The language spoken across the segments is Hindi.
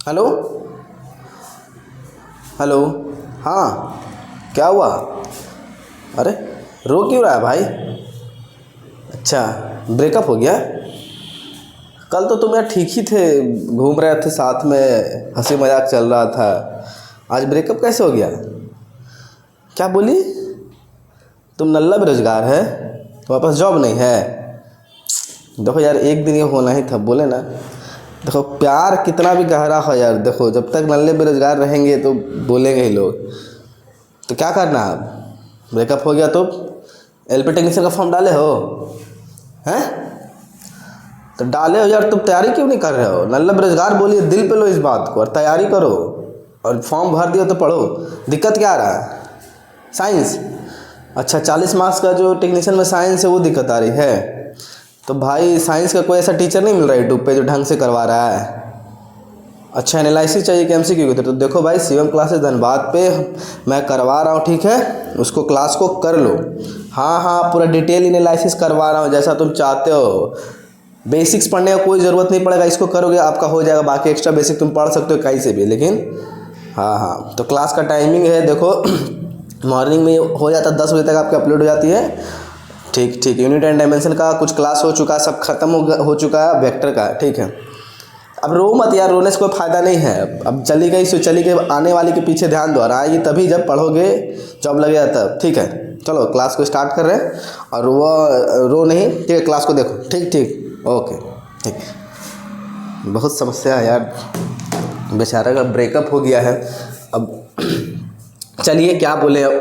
हेलो। हेलो। हाँ, क्या हुआ? अरे, रो क्यों रहा है भाई? अच्छा, ब्रेकअप हो गया? कल तो तुम यार ठीक ही थे, घूम रहे थे साथ में, हंसी मजाक चल रहा था। आज ब्रेकअप कैसे हो गया? क्या बोली? तुम नल्ला बेरोजगार है? तुम्हारे पास जॉब नहीं है? देखो यार, एक दिन ये होना ही था, बोले ना। देखो, प्यार कितना भी गहरा हो यार, देखो जब तक नल्ले बेरोजगार रहेंगे तो बोलेंगे ही लोग। तो क्या करना है अब? ब्रेकअप हो गया तो एलपी टेक्नीशियन का फॉर्म डाले हो? हैं? तो डाले हो यार, तुम तैयारी क्यों नहीं कर रहे हो? नल्ला बेरोजगार बोलिए, दिल पे लो इस बात को और तैयारी करो। और फॉर्म भर दियो तो पढ़ो। दिक्कत क्या आ रहा है? साइंस? अच्छा, 40 मार्क्स का जो टेक्नीशियन में साइंस है वो दिक्कत आ रही है। तो भाई साइंस का कोई ऐसा टीचर नहीं मिल रहा है यूट्यूब पे जो ढंग से करवा रहा है? अच्छा, एनालिसिस चाहिए कि एमसीक्यू की? तो देखो भाई, शिवम क्लासेस धनबाद पे मैं करवा रहा हूँ, ठीक है? उसको क्लास को कर लो। हाँ हाँ, पूरा डिटेल एनालिसिस करवा रहा हूँ जैसा तुम चाहते हो। बेसिक्स पढ़ने का कोई ज़रूरत नहीं पड़ेगा, इसको करोगे आपका हो जाएगा। बाकी एक्स्ट्रा बेसिक तुम पढ़ सकते हो कहीं से भी, लेकिन हाँ हाँ। तो क्लास का टाइमिंग है देखो, मॉर्निंग में हो जाता है 10 बजे तक आपकी अपलोड हो जाती है। ठीक ठीक, यूनिट एंड डायमेंशन का कुछ क्लास हो चुका है, सब खत्म हो चुका है, वेक्टर का, ठीक है? अब रो मत यार, रोने से कोई फ़ायदा नहीं है। अब चली गई सो चली गई, आने वाली के पीछे ध्यान दो, और आएगी तभी जब पढ़ोगे, जॉब लगेगा तब, ठीक है? चलो क्लास को स्टार्ट कर रहे हैं। और वो रो नहीं, ठीक है? क्लास को देखो, ठीक ठीक, ओके, ठीक। बहुत समस्या है यार, बेचारा का ब्रेकअप हो गया है। अब चलिए क्या बोले अब।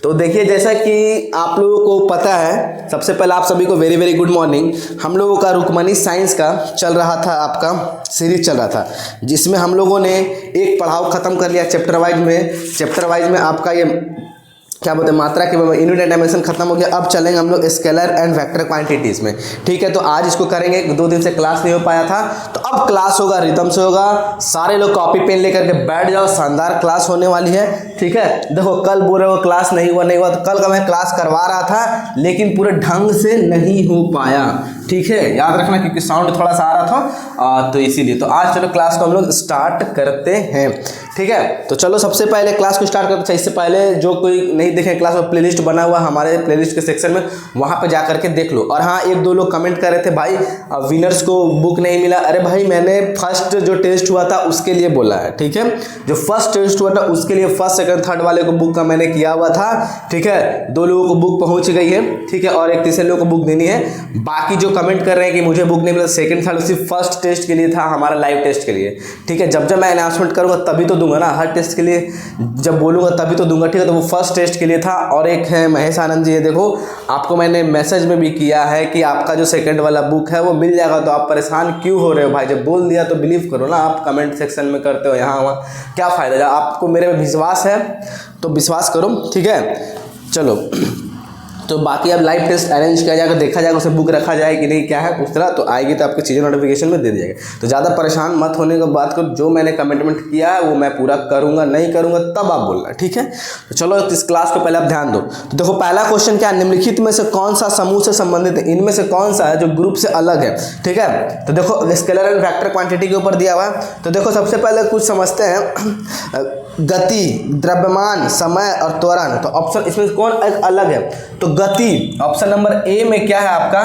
तो देखिए, जैसा कि आप लोगों को पता है, सबसे पहले आप सभी को वेरी वेरी गुड मॉर्निंग। हम लोगों का रुकमनी साइंस का चल रहा था, आपका सीरीज चल रहा था, जिसमें हम लोगों ने एक पढ़ाव ख़त्म कर लिया चैप्टर वाइज में आपका ये क्या बोलते हैं, मात्रा के यूनिट एंड डायमेंशन खत्म हो गया। अब चलेंगे हम लोग स्केलर एंड वेक्टर क्वांटिटीज़ में, ठीक है? तो आज इसको करेंगे, 2 दिन से क्लास नहीं हो पाया था, तो अब क्लास होगा, रिदम से होगा। सारे लोग कॉपी पेन लेकर के बैठ जाओ, शानदार क्लास होने वाली है, ठीक है? देखो, कल बोल रहे हो क्लास नहीं हुआ, तो कल का मैं क्लास करवा रहा था लेकिन पूरे ढंग से नहीं हो पाया, ठीक है? याद रखना, क्योंकि साउंड थोड़ा सा आ रहा था, तो इसीलिए। तो आज चलो क्लास को हम लोग स्टार्ट करते हैं, ठीक है? तो चलो सबसे पहले क्लास को स्टार्ट करते हैं। इससे पहले जो कोई नहीं देखे क्लास में, प्लेलिस्ट बना हुआ हमारे प्लेलिस्ट के सेक्शन में, वहाँ पे जा करके देख लो। और हाँ, 1-2 लोग कमेंट कर रहे थे भाई विनर्स को बुक नहीं मिला। अरे भाई, मैंने फर्स्ट जो टेस्ट हुआ था उसके लिए बोला है, ठीक है? जो फर्स्ट टेस्ट हुआ था उसके लिए फर्स्ट सेकंड थर्ड वाले को बुक का मैंने किया हुआ था, ठीक है? 2 लोगों को बुक पहुँच गई है, ठीक है? और एक तीसरे लोगों को बुक देनी है। बाकी जो कमेंट कर रहे हैं कि मुझे बुक नहीं मिला, सेकंड थर्ड सिर्फ फर्स्ट टेस्ट के लिए था, हमारा लाइव टेस्ट के लिए, ठीक है? जब मैं अनाउंसमेंट करूँगा तभी तो दूंगा ना, हर टेस्ट के लिए जब बोलूँगा तभी तो दूंगा, ठीक है? तो वो फर्स्ट टेस्ट के लिए था। और एक है महेश आनंद जी, ये देखो, आपको मैंने मैसेज में भी किया है कि आपका जो सेकंड वाला बुक है वो मिल जाएगा, तो आप परेशान क्यों हो रहे हो भाई? जब बोल दिया तो बिलीव करो ना। आप कमेंट सेक्शन में करते हो यहाँ वहाँ, क्या फ़ायदा? जब आपको मेरे पे विश्वास है तो विश्वास करो, ठीक है? चलो, तो बाकी अब लाइव टेस्ट अरेंज किया जाएगा, देखा जाएगा उसे बुक रखा जाए कि नहीं, क्या है उस तरह। तो आएगी तो आपकी चीज़ें नोटिफिकेशन में दे दिया जाएगा। तो ज़्यादा परेशान मत होने की बात करो, जो मैंने कमिटमेंट किया है वो मैं पूरा करूँगा, नहीं करूँगा तब आप बोलना, ठीक है? तो चलो इस क्लास को पहले आप ध्यान दो। तो देखो, पहला क्वेश्चन क्या है, निम्नलिखित में से कौन सा समूह से संबंधित है? इनमें से कौन सा है जो ग्रुप से अलग है, ठीक है? तो देखो, स्केलर एंड वेक्टर क्वांटिटी के ऊपर दिया हुआ है। तो देखो, सबसे पहले कुछ समझते हैं, गति, द्रव्यमान, समय और त्वरण। तो ऑप्शन इसमें कौन एक अलग है? तो गति, ऑप्शन नंबर ए में क्या है आपका?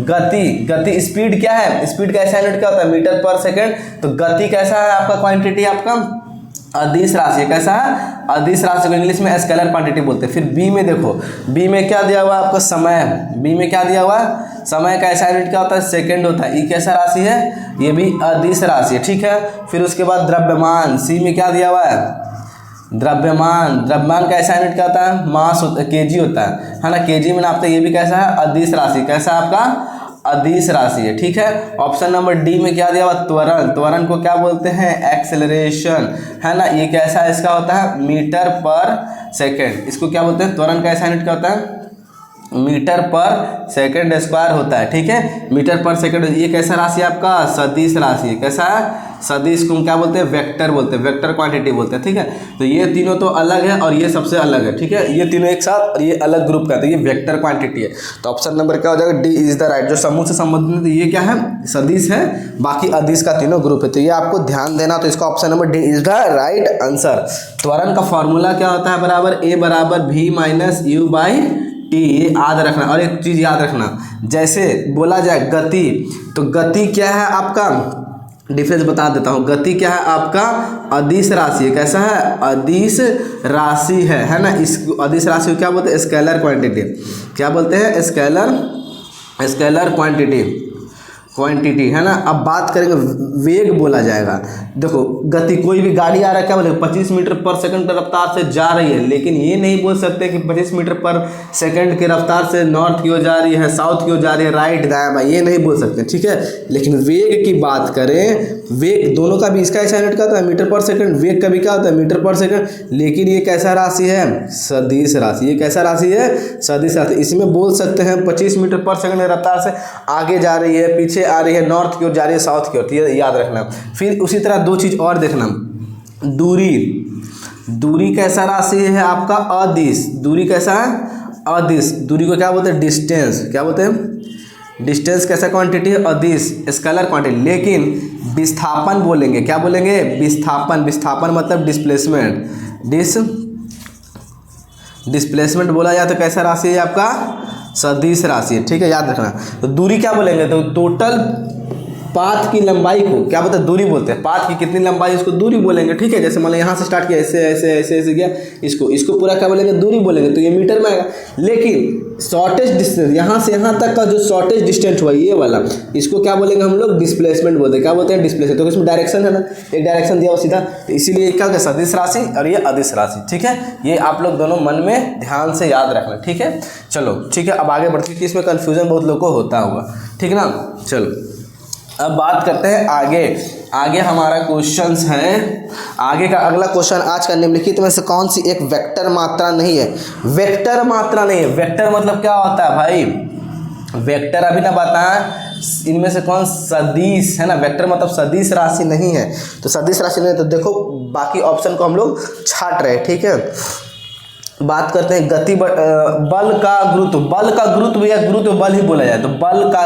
गति स्पीड क्या है? स्पीड का ऐसा यूनिट क्या होता है? मीटर पर सेकंड। तो गति कैसा है आपका? क्वांटिटी आपका अदिश राशि। कैसा है? अदिश राशि को इंग्लिश में स्केलर क्वांटिटी बोलते हैं। फिर बी में देखो, बी में क्या दिया हुआ है आपका? समय। बी में क्या दिया हुआ है? समय का ऐसा यूनिट क्या होता है? सेकंड होता है। ई कैसा राशि है? ये भी अदिश राशि है, ठीक है? फिर उसके बाद द्रव्यमान, सी में क्या दिया हुआ है? द्रव्यमान का ऐसा यूनिट क्या होता है? मास होता है, केजी होता है ना? केजी में नापते हैं। ये भी कैसा है? अदिश राशि। कैसा है आपका? अदिश राशि है, ठीक है? ऑप्शन नंबर डी में क्या दिया हुआ? त्वरण को क्या बोलते हैं? एक्सेलरेशन, है ना? ये कैसा है? इसका होता है मीटर पर सेकंड। इसको क्या बोलते हैं? त्वरण का ऐसा यूनिट क्या होता है? मीटर पर सेकंड स्क्वायर होता है। ठीक है, मीटर पर सेकंड। ये कैसा राशि है आपका? सदिश राशि है। कैसा है? सदिश को हम क्या बोलते हैं? वेक्टर बोलते हैं, वेक्टर क्वांटिटी बोलते हैं। ठीक है, तो ये तीनों तो अलग है और ये सबसे अलग है। ठीक है, ये तीनों एक साथ और ये अलग ग्रुप का है, तो ये वेक्टर क्वांटिटी है। तो ऑप्शन नंबर क्या हो जाएगा? D is the right. जो समूह से संबंधित है ये क्या है? सदिश है, बाकी अदिश का तीनों ग्रुप है। तो ये आपको ध्यान देना, तो इसका option number D is the right answer. त्वरण का फॉर्मूला क्या होता है? बराबर ए बराबर भी माइनस यू बाई टी। ये याद रखना। और एक चीज याद रखना, जैसे बोला जाए गति, तो गति क्या है आपका? डिफरेंस बता देता हूँ। गति क्या है आपका? अदिश राशि है। कैसा है? अदिश राशि है ना। इस अदिश राशि को क्या बोलते हैं? Scalar quantity. क्या बोलते हैं? स्केलर क्वांटिटी है ना। अब बात करेंगे वेग बोला जाएगा। देखो गति, कोई भी गाड़ी आ रहा है, क्या बोलेंगे? 25 मीटर पर सेकंड की रफ्तार से जा रही है, लेकिन ये नहीं बोल सकते कि 25 मीटर पर सेकंड की रफ्तार से नॉर्थ की ओर जा रही है, साउथ की ओर जा रही है, राइट दाएं बाएं, ये नहीं बोल सकते। ठीक है, लेकिन वेग की बात करें, वेग दोनों का भी, इसका यूनिट क्या होता है? मीटर पर सेकंड। वेग का भी क्या होता है? मीटर पर सेकंड। लेकिन ये कैसा राशि है? सदिश राशि। ये कैसा राशि है? सदिश राशि। इसमें बोल सकते हैं 25 मीटर पर सेकंड की रफ्तार से आगे जा रही है, पीछे आ रही है, नॉर्थ की ओर जा रही है, साउथ की ओर। ये याद रखना। फिर उसी तरह दो चीज और देखना, दूरी कैसा राशि है आपका? अदिश। दूरी कैसा है? अदिश। दूरी को क्या बोलते हैं? डिस्टेंस। क्या बोलते हैं? डिस्टेंस कैसा क्वांटिटी है? अदिश, स्केलर क्वांटिटी। लेकिन विस्थापन बोलेंगे, क्या बोलेंगे? विस्थापन मतलब डिस्प्लेसमेंट। डिस्प्लेसमेंट बोला जाए तो कैसा राशि है आपका? सदिश राशि है। ठीक है, याद रखना। तो दूरी क्या बोलेंगे? तो टोटल पाथ की लंबाई को क्या बोलते हैं? दूरी बोलते हैं। पाथ की कितनी लंबाई, उसको दूरी बोलेंगे। ठीक है, जैसे मान लो यहाँ से स्टार्ट किया, ऐसे ऐसे ऐसे ऐसे गया, इसको पूरा क्या बोलेंगे? दूरी बोलेंगे। तो ये मीटर में आएगा। लेकिन शॉर्टेस्ट डिस्टेंस, यहाँ से यहाँ तक का जो शॉर्टेस्ट डिस्टेंस हुआ ये वाला, इसको क्या बोलेंगे हम लोग? डिस्प्लेसमेंट बोलते हैं। क्या बोलते हैं? डिस्प्लेसमेंट। तो इसमें डायरेक्शन है ना, एक डायरेक्शन दिया हुआ सीधा, तो इसीलिए क्या होगा? सदिश राशि और ये अदिश राशि। ठीक है, ये आप लोग दोनों मन में ध्यान से याद रखना। ठीक है, चलो ठीक है, अब आगे बढ़ते हैं कि इसमें कन्फ्यूजन बहुत लोग को होता होगा। ठीक है ना, चलो अब बात करते हैं आगे हमारा क्वेश्चंस है। आगे का अगला क्वेश्चन, आज का निम्नलिखित में से कौन सी एक वेक्टर मात्रा नहीं है? वेक्टर मात्रा नहीं है। वेक्टर मतलब क्या होता है भाई? वेक्टर अभी ना बताएं, इनमें से कौन सदिश है ना? वेक्टर मतलब सदिश राशि नहीं है। तो सदिश राशि नहीं है, तो देखो बाकी ऑप्शन को हम लोग छाट रहे हैं। ठीक है, बात करते हैं गति, बल का गुरुत्व। बल का गुरुत्व या गुरुत्व बल ही बोला जाए, तो बल का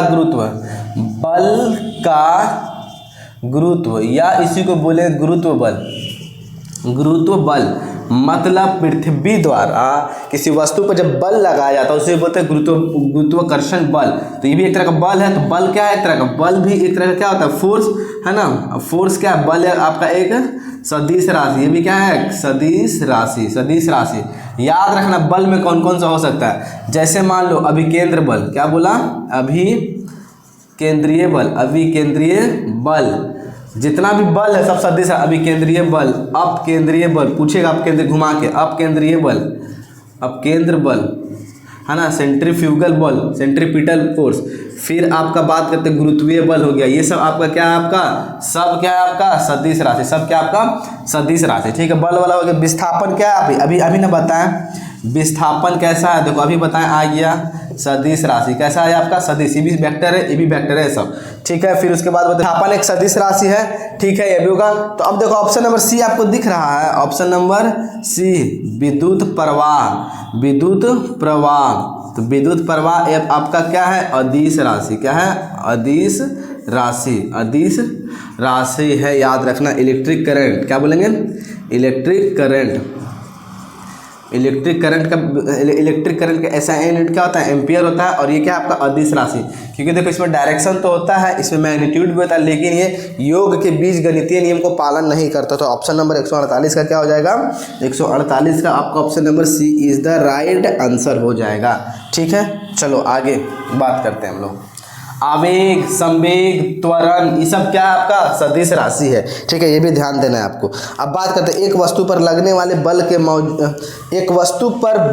गुरुत्व या इसी को बोले गुरुत्व बल मतलब पृथ्वी द्वारा किसी वस्तु पर जब बल लगाया जाता है उसे बोलते हैं गुरुत्वाकर्षण बल। तो ये भी एक तरह का बल है। तो बल क्या है? एक तरह का बल भी एक तरह का क्या होता है? फोर्स है ना। फोर्स क्या है? बल है आपका एक सदिश राशि। ये भी क्या है? सदिश राशि। याद रखना बल में कौन कौन सा हो सकता है। जैसे मान लो अभिकेंद्र बल, क्या बोला? अभिकेंद्रीय बल, जितना भी बल है सब सदिश है। अभिकेंद्रीय बल, अपकेंद्रीय बल, पूछेगा अपकेंद्र घुमा के, अपकेंद्रीय बल, अपकेंद्र बल है ना। सेंट्रीफ्यूगल बल, सेंट्रीपिटल फोर्स। फिर आपका बात करते हैं गुरुत्वीय बल हो गया। ये सब आपका क्या है? सब क्या है आपका? सदिश राशि। सब क्या आपका? सदिश राशि। ठीक है, बल वाला हो गया। विस्थापन क्या है? अभी ना बताएं विस्थापन कैसा है। देखो अभी बताएं, आ गया सदिश राशि। कैसा है आपका? सदिश। ये भी वेक्टर है, ये भी वेक्टर है सब। ठीक है, फिर उसके बाद विस्थापन एक सदिश राशि है। ठीक है, ये भी होगा। तो अब देखो ऑप्शन नंबर सी आपको दिख रहा है। ऑप्शन नंबर सी, विद्युत प्रवाह। तो विद्युत प्रवाह आपका क्या है? अदिश राशि। क्या है? अदिश राशि है, याद रखना। इलेक्ट्रिक करंट, क्या बोलेंगे? इलेक्ट्रिक करंट का ऐसा यूनिट क्या होता है? एम्पियर होता है। और ये क्या आपका? अदिश राशि। क्योंकि देखो इसमें डायरेक्शन तो होता है, इसमें मैग्नीट्यूड भी होता है, लेकिन ये योग के बीजगणितीय नियम को पालन नहीं करता। तो ऑप्शन नंबर 148 का क्या हो जाएगा? 148 का आपका option number C is the right answer हो जाएगा। ठीक है, चलो आगे बात करते हैं हम लोग। आवेग, संवेग, त्वरण, ये सब क्या है आपका? सदिश राशि है। ठीक है, ये भी ध्यान देना है आपको। अब बात करते हैं एक वस्तु पर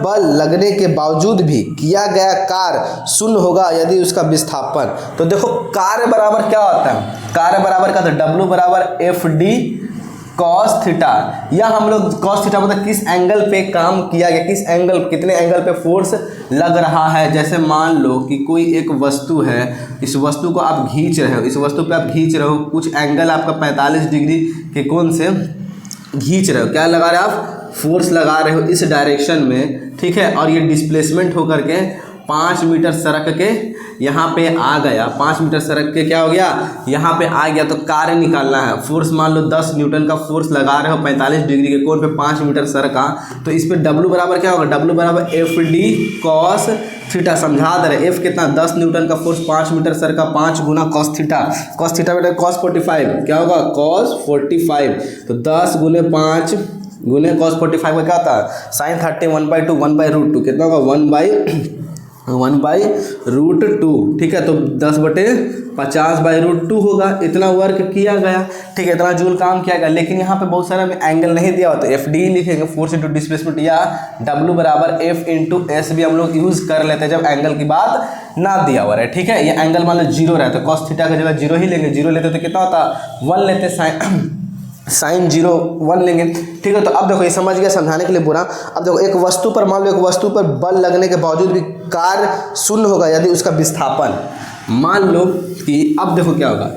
बल लगने के बावजूद भी किया गया कार्य शून्य होगा यदि उसका विस्थापन। तो देखो कार्य बराबर क्या होता है? कार्य बराबर का तो W बराबर FD कॉस थीटा, या हम लोग कॉस थीटा मतलब किस एंगल पे काम किया गया, किस एंगल, कितने एंगल पे फोर्स लग रहा है। जैसे मान लो कि कोई एक वस्तु है, इस वस्तु को आप खींच रहे हो, इस वस्तु पे आप खींच रहे हो, कुछ एंगल आपका 45 डिग्री के कोण से खींच रहे हो, क्या लगा रहे हो आप, फोर्स लगा रहे हो इस डायरेक्शन में, ठीक है। और ये डिस्प्लेसमेंट होकर के 5 मीटर सरक के यहाँ पे आ गया, 5 मीटर सरक के क्या हो गया, यहाँ पे आ गया। तो कार्य निकालना है, फोर्स मान लो 10 न्यूटन का फोर्स लगा रहे हो 45 डिग्री के कोण पे, 5 मीटर सरका, तो इस पर W बराबर क्या होगा, W बराबर FD कॉस थीटा। समझा दे रहे, F कितना, 10 न्यूटन का फोर्स 5 मीटर सरका, 5 गुना कॉस थीटा, कॉस थीटा बेटा कॉस 45, क्या होगा कॉस 45, तो 10 गुने 5 गुने कॉस 45 का क्या होता है साइन 30, 1/2, 1/√2 कितना होगा 1/√2, ठीक है। तो 10/50/√2 होगा, इतना वर्क किया गया, ठीक है, इतना जूल काम किया गया। लेकिन यहाँ पे बहुत सारा एंगल नहीं दिया होता, FD लिखेंगे, फोर्स इंटू डिस्प्लेसमेंट, या W बराबर F इंटू S भी हम लोग यूज़ कर लेते हैं जब एंगल की बात ना दिया हुआ है, ठीक है। ये एंगल मान लो 0 रहता है, कॉस थीटा की जगह 0 ही लेंगे, 0 लेते तो कितना होता 1 लेते, साइन 0 1 लेंगे, ठीक है। तो अब देखो ये समझ गया, समझाने के लिए बुरा। अब देखो एक वस्तु पर, मान लो एक वस्तु पर बल लगने के बावजूद भी कार्य शून्य होगा यदि उसका विस्थापन, मान लो कि अब देखो क्या होगा,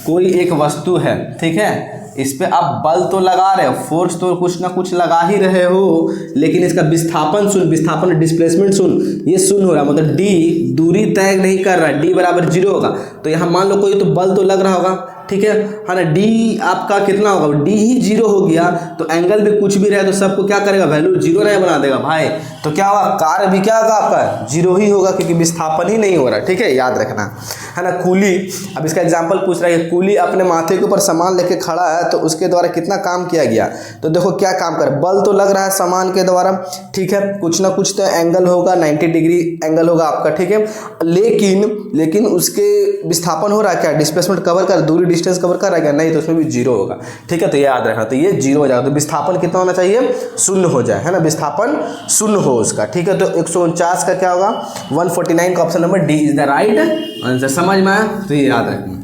कोई एक वस्तु है, ठीक है, इस पे आप बल तो लगा रहे हो, फोर्स तो कुछ ना कुछ लगा ही रहे हो, लेकिन इसका विस्थापन सुन, विस्थापन डिस्प्लेसमेंट सुन, ये शून्य हो रहा है, मतलब D दूरी तय नहीं कर रहा है, D बराबर 0 होगा। तो यहाँ मान लो कोई तो बल तो लग रहा होगा, ठीक है ना, D आपका कितना होगा, D ही 0 हो गया, तो एंगल भी कुछ भी रहे तो सबको क्या करेगा, वैल्यू 0 नहीं बना देगा भाई। तो क्या होगा, कार्य भी क्या होगा आपका 0 ही होगा, क्योंकि विस्थापन ही नहीं हो रहा, ठीक है, याद रखना है ना। कूली, अब इसका एग्जांपल पूछ रहा है, कूली अपने माथे के ऊपर सामान लेके खड़ा है, तो उसके द्वारा कितना काम किया गया, तो देखो क्या काम कर, बल तो लग रहा है सामान के द्वारा, ठीक है, कुछ ना कुछ तो एंगल होगा, 90 डिग्री एंगल होगा आपका, ठीक है, लेकिन उसके विस्थापन हो रहा है क्या, डिस्प्लेसमेंट कवर कर, दूरी डिस्टेंस कवर कर रहा है क्या, नहीं, तो उसमें भी 0 होगा, ठीक है। तो ये याद रखना, तो ये 0 हो जाएगा, तो विस्थापन कितना होना चाहिए, शून्य हो जाए, है ना, विस्थापन शून्य हो उसका, ठीक है। तो 149 का क्या होगा 149 का option number D is the right answer. समझ में आया, तो ये याद रखना,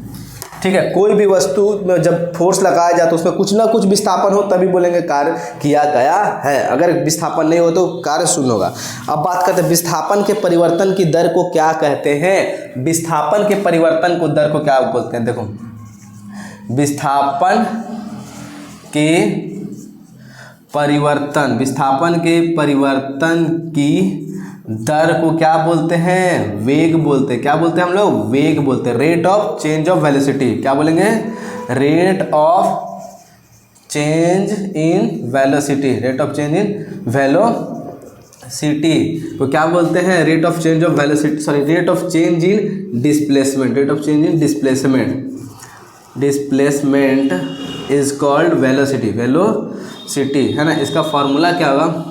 ठीक है। कोई भी वस्तु में जब फोर्स लगाया जाए तो उसमें कुछ ना कुछ विस्थापन हो तभी बोलेंगे कार्य किया गया है, अगर विस्थापन नहीं हो तो कार्य शून्य होगा। अब बात करते हैं विस्थापन के परिवर्तन की दर को क्या कहते हैं, विस्थापन के परिवर्तन को दर को क्या बोलते हैं, देखो विस्थापन के परिवर्तन, विस्थापन के परिवर्तन की दर को क्या बोलते हैं, वेग बोलते हैं, क्या बोलते हैं हम लोग, वेग बोलते हैं, rate of change of velocity, क्या बोलेंगे, rate of change in velocity, rate of change in velocity को क्या बोलते हैं, rate of change of velocity, sorry rate of change in displacement, rate of change in displacement, displacement is called velocity, velocity, है ना। इसका फॉर्मूला क्या होगा,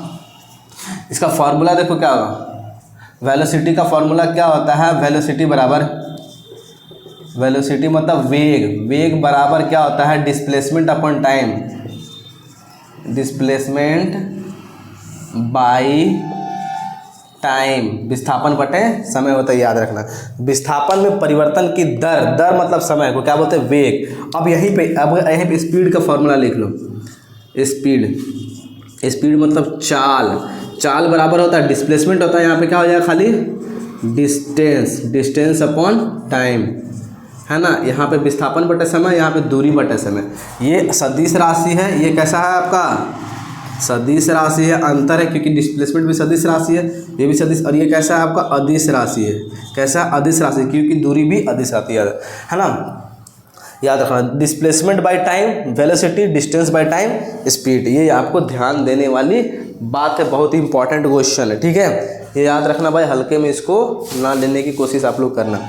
इसका फॉर्मूला देखो क्या होगा, वेलोसिटी का फॉर्मूला क्या होता है, वेलोसिटी बराबर, वेलोसिटी मतलब वेग, वेग बराबर क्या होता है, displacement upon time, displacement by time, विस्थापन बटे समय होता है, याद रखना। विस्थापन में परिवर्तन की दर, दर मतलब समय को क्या बोलते हैं, वेग। अब यहीं पे स्पीड का फॉर्मूला लिख लो, स्पीड, स्पीड मतलब चाल, चाल बराबर होता है डिस्प्लेसमेंट होता है, यहाँ पे क्या हो जाएगा खाली डिस्टेंस, डिस्टेंस अपॉन टाइम, है ना। यहाँ पे विस्थापन बटे समय, यहाँ पे दूरी बटे समय। ये सदिश राशि है, ये कैसा है आपका सदिश राशि है, अंतर है क्योंकि डिस्प्लेसमेंट भी सदिश राशि है, ये भी सदिश, और ये कैसा है आपका अदिश राशि है, कैसा अदिश राशि, क्योंकि दूरी भी अदिश राशि है ना। याद रखना, displacement by time velocity, distance by time speed, ये आपको ध्यान देने वाली बात है, बहुत ही इंपॉर्टेंट क्वेश्चन है, ठीक है। ये याद रखना भाई, हल्के में इसको ना लेने की कोशिश आप लोग करना,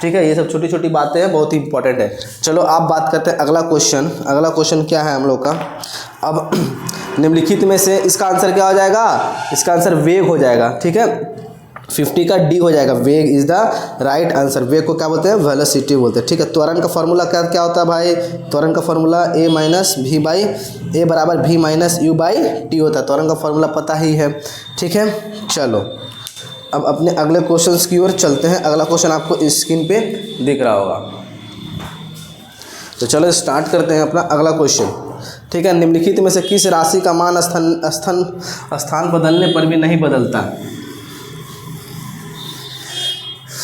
ठीक है। ये सब छोटी छोटी बातें हैं, बहुत ही इंपॉर्टेंट है। चलो आप बात करते हैं अगला क्वेश्चन। अगला क्वेश्चन क्या है हम लोग का, अब निम्नलिखित में से इसका आंसर क्या हो जाएगा, इसका आंसर वेग हो जाएगा, ठीक है। 50 का D हो जाएगा, वेग इज द राइट आंसर। वेग को क्या बोलते हैं, वेलोसिटी बोलते हैं, ठीक है। त्वरण का फॉर्मूला क्या क्या होता है भाई, त्वरण का formula A minus V by A बराबर V minus U by T होता है, त्वरण का फॉर्मूला पता ही है, ठीक है। चलो अब अपने अगले क्वेश्चंस की ओर चलते हैं। अगला क्वेश्चन आपको स्क्रीन पे दिख रहा होगा, तो चलो स्टार्ट करते हैं अपना अगला क्वेश्चन। ठीक है। निम्नलिखित में से किस राशि का मान स्थान बदलने पर भी नहीं बदलता?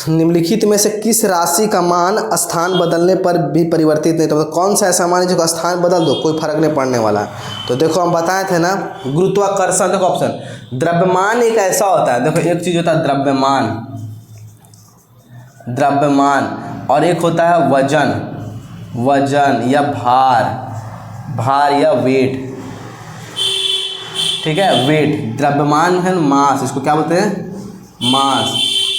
निम्नलिखित में से किस राशि का मान स्थान बदलने पर भी परिवर्तित नहीं? तो कौन सा ऐसा मान है जो स्थान बदल दो कोई फर्क नहीं पड़ने वाला? तो देखो हम बताए थे ना, गुरुत्वाकर्षण। देखो ऑप्शन, द्रव्यमान एक ऐसा होता है, देखो एक चीज होता है द्रव्यमान, और एक होता है वजन या भार या वेट। ठीक है, वेट। द्रव्यमान है मास, इसको क्या बोलते हैं? मास।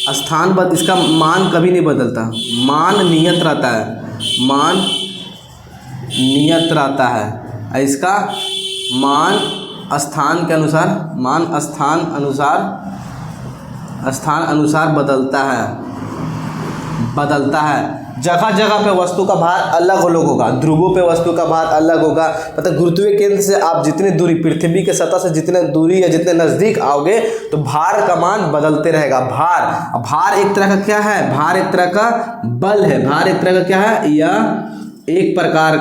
स्थान इसका मान कभी नहीं बदलता, मान नियत रहता है। इसका मान स्थान अनुसार बदलता है। जगह जगह पे वस्तु का भार अलग अलग होगा, ध्रुवों पे वस्तु का भार अलग होगा। मतलब गुरुत्वीय केंद्र से आप जितनी दूरी, पृथ्वी के सतह से जितने दूरी या जितने नज़दीक आओगे तो भार का मान बदलते रहेगा। भार एक तरह का क्या है? भार एक तरह का बल है। भार एक तरह का क्या है? यह एक प्रकार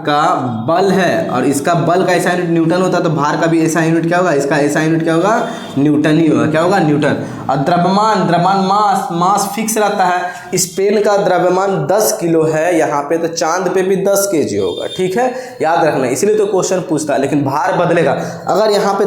का बल है, और इसका बल का ऐसा यूनिट न्यूटन होता है, तो भार का भी ऐसा यूनिट क्या होगा? इसका ऐसा यूनिट क्या होगा? न्यूटन ही होगा। क्या होगा? न्यूटन। और द्रव्यमान मास फिक्स रहता है। स्पेन का द्रव्यमान 10 किलो है यहाँ पे, तो चांद पे भी 10 kg होगा। ठीक है, याद रखना, इसलिए तो क्वेश्चन पूछता है। लेकिन भार बदलेगा। अगर यहाँ पे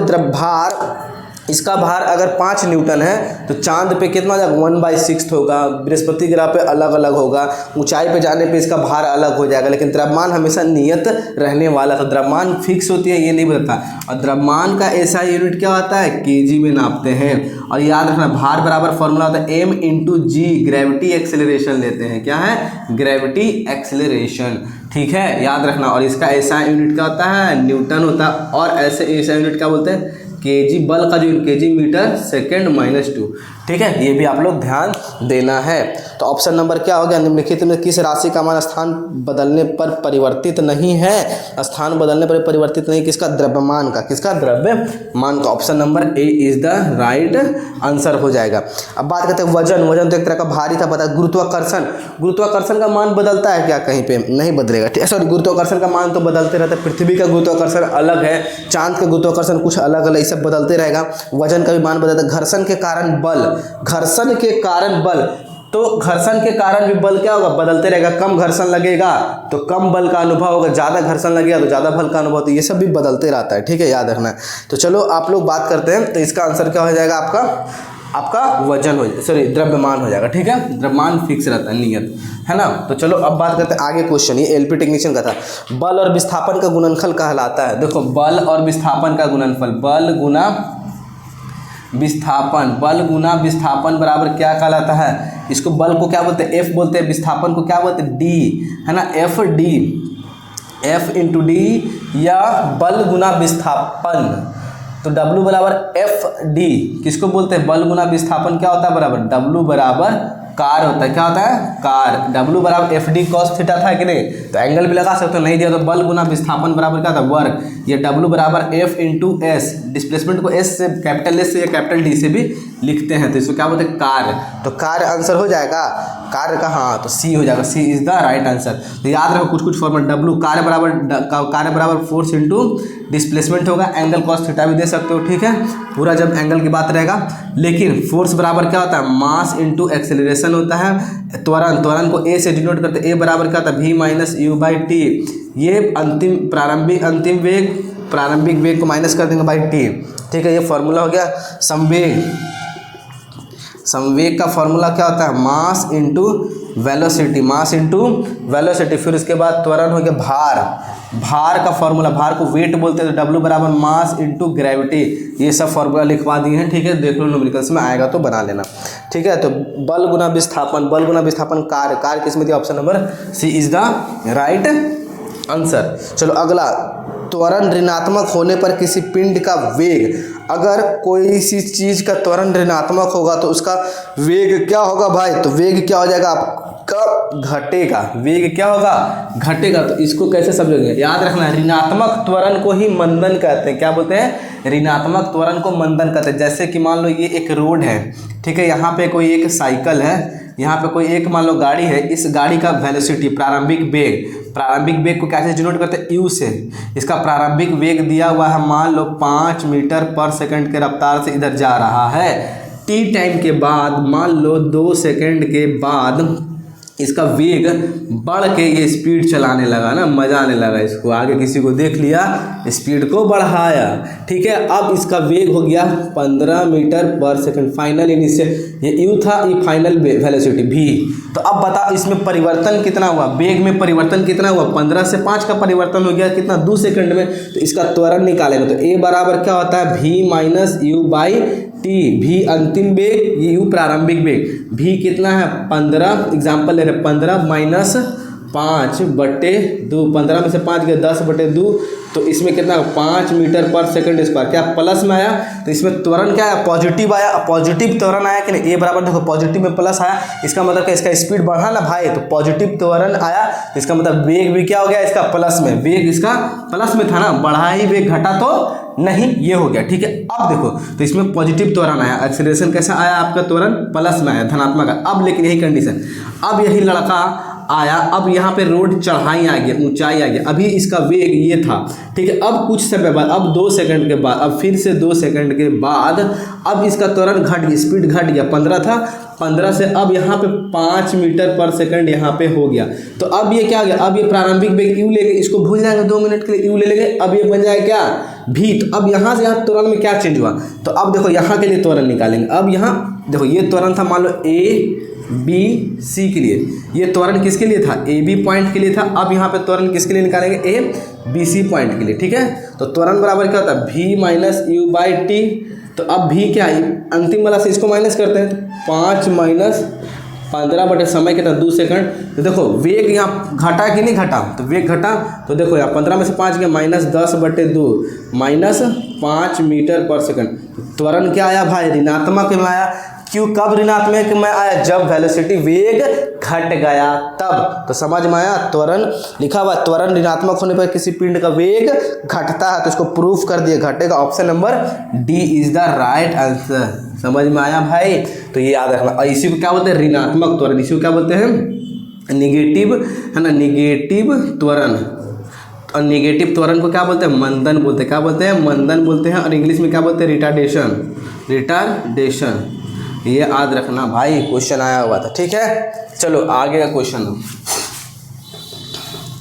इसका भार अगर 5 न्यूटन है तो चांद पे कितना हो जाएगा? 1/6 होगा। बृहस्पति ग्रह पे अलग अलग होगा। ऊंचाई पे जाने पे इसका भार अलग हो जाएगा। लेकिन द्रव्यमान हमेशा नियत रहने वाला, तो द्रव्यमान फिक्स होती है, ये नहीं बदलता। और द्रव्यमान का ऐसा यूनिट क्या होता है? kg में नापते हैं। और याद रखना, भार बराबर फॉर्मूला होता है m/g, ग्रेविटी एक्सेलरेशन लेते हैं। क्या है? Gravity acceleration. ठीक है, याद रखना। और इसका ऐसा यूनिट क्या होता है? न्यूटन होता है। और ऐसा यूनिट क्या बोलते हैं? केजी। बल का जो केजी मीटर सेकेंड -2। ठीक है, ये भी आप लोग ध्यान देना है। तो ऑप्शन नंबर क्या हो गया? निम्नलिखित में किस राशि का मान स्थान बदलने पर परिवर्तित नहीं है? स्थान बदलने पर परिवर्तित नहीं, किसका? द्रव्यमान का। किसका? द्रव्यमान का। Option number A is the right answer हो जाएगा। अब बात करते हैं वजन तो एक तरह का भारी था, पता है। गुरुत्वाकर्षण का मान बदलता है क्या? कहीं पे नहीं बदलेगा। ठीक है, सॉरी, गुरुत्वाकर्षण का मान तो बदलते रहता है। पृथ्वी का गुरुत्वाकर्षण अलग है, चांद का गुरुत्वाकर्षण कुछ अलग अलग, सब बदलते रहेगा। वजन का भी मान बदलता है। घर्षण के कारण बल, तो घर्षण के कारण भी बल क्या होगा? बदलते रहेगा। कम घर्षण लगेगा तो कम बल का अनुभव होगा, ज़्यादा घर्षण लगेगा तो ज़्यादा बल का अनुभव, तो ये सब भी बदलते रहता है। ठीक है, याद रखना। तो चलो आप लोग बात करते हैं। तो इसका आंसर क्या हो जाएगा? आपका वजन द्रव्यमान हो जाएगा। ठीक है, द्रव्यमान फिक्स रहता है, नियत है ना। तो चलो अब बात करते हैं आगे क्वेश्चन। ये एलपी टेक्नीशियन का था। बल और विस्थापन का गुणनफल कहलाता है। देखो, बल और विस्थापन का गुणनफल, बल गुना विस्थापन बराबर क्या कहलाता है? इसको बल को क्या बोलते हैं? एफ बोलते हैं। विस्थापन को क्या बोलते हैं? डी, है ना। एफ × डी या बल गुना विस्थापन, तो W बराबर FD किसको बोलते हैं? बल गुना विस्थापन क्या होता है? बराबर W बराबर कार होता है। क्या होता है? कार। W बराबर FD cos थीटा था कि नहीं? तो एंगल भी लगा सकते हो, नहीं दिया तो बल गुना विस्थापन बराबर क्या था? वर्ग। ये W बराबर F × S, डिस्प्लेसमेंट को S से, कैपिटल S से या कैपिटल D से भी लिखते हैं, तो इसको क्या बोलते हैं? कार्य। तो कार्य आंसर हो जाएगा। कार्य का हाँ, तो C हो जाएगा। C is the right answer. तो याद रखो कुछ फॉर्मूला। W कार्य बराबर फोर्स इंटू डिस्प्लेसमेंट होगा। एंगल cos थीटा भी दे सकते हो। ठीक है, पूरा जब एंगल की बात रहेगा। लेकिन फोर्स बराबर क्या होता है? मास इंटू एक्सेलरेशन होता है। त्वरण को A से डिनोट करते हैं। A बराबर क्या होता है? V - U/T। ये प्रारंभिक वेग को माइनस कर देंगे बाई T। ठीक है, ये फॉर्मूला हो गया। संवेग का फॉर्मूला क्या होता है? Mass into velocity. फिर उसके बाद त्वरण हो गया भार का फॉर्मूला, भार को वेट बोलते हैं, तो W बराबर मास इंटू ग्रेविटी। ये सब फॉर्मूला लिखवा दिए हैं। ठीक है, देख लो न्यूमेरिकल्स में आएगा तो बना लेना। ठीक है, तो बल गुना विस्थापन कार्य किस में दिया? Option number C is the right answer. चलो अगला, त्वरण ऋणात्मक होने पर किसी पिंड का वेग, अगर कोई सी चीज़ का त्वरण ऋणात्मक होगा तो उसका वेग क्या होगा भाई? तो वेग क्या हो जाएगा आपका? घटेगा। वेग क्या होगा? घटेगा। तो इसको कैसे समझोगे? याद रखना, ऋणात्मक त्वरण को ही मंदन कहते हैं। क्या बोलते हैं? ऋणात्मक त्वरण को मंदन कहते हैं। जैसे कि मान लो ये एक रोड है, ठीक है, यहाँ पे कोई एक साइकिल है, यहाँ पे कोई एक मान लो गाड़ी है, इस गाड़ी का वेलोसिटी प्रारंभिक वेग को कैसे डिनोट करते हैं, यू से। इसका प्रारंभिक वेग दिया हुआ है मान लो 5 मीटर पर सेकंड के रफ्तार से इधर जा रहा है। टी टाइम के बाद मान लो 2 सेकंड के बाद इसका वेग बढ़ के ये स्पीड चलाने लगा ना, मज़ा आने लगा इसको, आगे किसी को देख लिया, स्पीड को बढ़ाया, ठीक है। अब इसका वेग हो गया 15 मीटर पर सेकंड, फाइनल इनिशियल, ये यू था, ये फाइनल वेलोसिटी भी। तो अब बता इसमें परिवर्तन कितना हुआ, वेग में परिवर्तन कितना हुआ, 15 से 5 का परिवर्तन हो गया कितना, 2 सेकंड में। तो इसका त्वरण निकालेंगे तो ए बराबर क्या होता है, v minus you by T. भी अंतिम वेग, यू प्रारंभिक वेग, भी कितना है 15, एग्जाम्पल ले रहे 15 माइनस 5/2, 15 में से 5 गया 10/2, तो इसमें कितना 5 मीटर पर सेकंड स्क्वायर, क्या प्लस में आया। तो इसमें त्वरण क्या है, पॉजिटिव आया, पॉजिटिव त्वरण आया कि नहीं, ए बराबर देखो पॉजिटिव में प्लस आया, इसका मतलब क्या, इसका स्पीड बढ़ा ना भाई, तो पॉजिटिव त्वरण आया, तो इसका मतलब वेग भी क्या हो गया इसका प्लस में, वेग इसका प्लस में था ना, बढ़ा ही वेग घटा तो नहीं, ये हो गया, ठीक है। अब देखो तो इसमें पॉजिटिव त्वरण आया, एक्सीलरेशन कैसा आया आपका, त्वरण प्लस में आया, धनात्मक। अब लेकिन यही कंडीशन, अब यही लड़का आया, अब यहाँ पे रोड चढ़ाई आ गया, ऊंचाई आ गया, अभी इसका वेग ये था, ठीक है। अब कुछ समय बाद, अब 2 सेकंड के बाद, अब फिर से 2 सेकंड के बाद अब इसका त्वरण घट गया, स्पीड घट गया, 15 था, 15 से अब यहाँ पे 5 मीटर पर सेकंड यहाँ पे हो गया। तो अब ये क्या हो गया, अब ये प्रारंभिक वेग यू लेंगे, इसको भूल जाएंगे 2 मिनट के लिए, यू ले लेंगे, अब ये बन जाएगा क्या भी। तो अब यहाँ से यहाँ त्वरण में क्या चेंज हुआ, तो अब देखो यहाँ के लिए त्वरण निकालेंगे। अब यहाँ देखो ये त्वरण था मान लो ए बी सी के लिए, ये त्वरण किसके लिए था, ए बी पॉइंट के लिए था। अब यहाँ पे त्वरण किसके लिए निकालेंगे, ए बी सी पॉइंट के लिए, ठीक है। तो त्वरण बराबर क्या होता है, भी माइनस यू बाई टी। तो अब भी क्या है, अंतिम वाला से इसको माइनस करते हैं, तो 5 माइनस 15 बटे समय कितना 2 सेकंड। तो देखो वेग यहाँ घटा कि नहीं घटा, तो वेग घटा, तो देखो यहाँ 15 में से 5 गया माइनस 10/2 माइनस 5 मीटर पर सेकंड। त्वरण क्या आया भाई, ऋणात्मक में आया। क्यों, कब ऋणात्मक में आया, जब वेलोसिटी वेग घट गया तब। तो समझ में आया, त्वरण लिखा हुआ, त्वरण ऋणात्मक होने पर किसी पिंड का वेग घटता है, तो इसको प्रूफ कर दिया, घटेगा। Option number D is the right answer. समझ में आया भाई, तो ये याद रखना। और इसी को क्या बोलते हैं, ऋणात्मक त्वरण, इसी को क्या बोलते हैं, निगेटिव, है ना, निगेटिव त्वरण। और निगेटिव त्वरण को क्या बोलते हैं, मंदन बोलते हैं, क्या बोलते हैं, मंदन बोलते हैं। और इंग्लिश में क्या बोलते हैं, रिटार्डेशन। ये याद रखना भाई, क्वेश्चन आया हुआ था, ठीक है। चलो आगे का क्वेश्चन